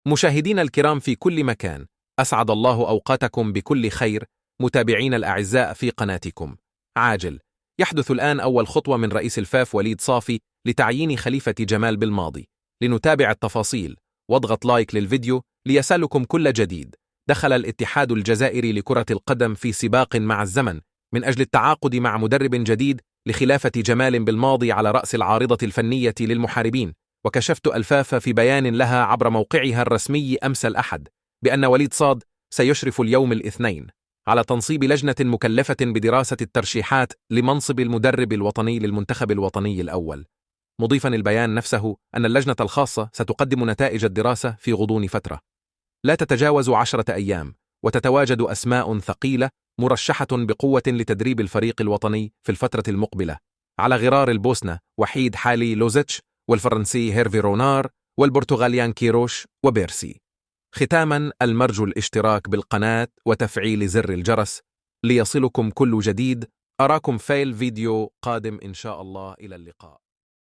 مشاهدينا الكرام في كل مكان، أسعد الله أوقاتكم بكل خير. متابعين الأعزاء في قناتكم عاجل، يحدث الآن أول خطوة من رئيس الفاف وليد صافي لتعيين خليفة جمال بالماضي. لنتابع التفاصيل واضغط لايك للفيديو ليصلكم كل جديد. دخل الاتحاد الجزائري لكرة القدم في سباق مع الزمن من أجل التعاقد مع مدرب جديد لخلافة جمال بالماضي على رأس العارضة الفنية للمحاربين. وكشفت الفاف في بيان لها عبر موقعها الرسمي أمس الأحد بأن وليد صاد سيشرف اليوم الاثنين على تنصيب لجنة مكلفة بدراسة الترشيحات لمنصب المدرب الوطني للمنتخب الوطني الأول، مضيفا البيان نفسه أن اللجنة الخاصة ستقدم نتائج الدراسة في غضون فترة لا تتجاوز 10 أيام، وتتواجد أسماء ثقيلة مرشحة بقوة لتدريب الفريق الوطني في الفترة المقبلة، على غرار البوسنة وحيد حالي لوزيتش، والفرنسي هيرفي رونار، والبرتغاليان كيروش وبيرسي. ختاما، المرجو الاشتراك بالقناة وتفعيل زر الجرس ليصلكم كل جديد. أراكم في الفيديو قادم إن شاء الله. إلى اللقاء.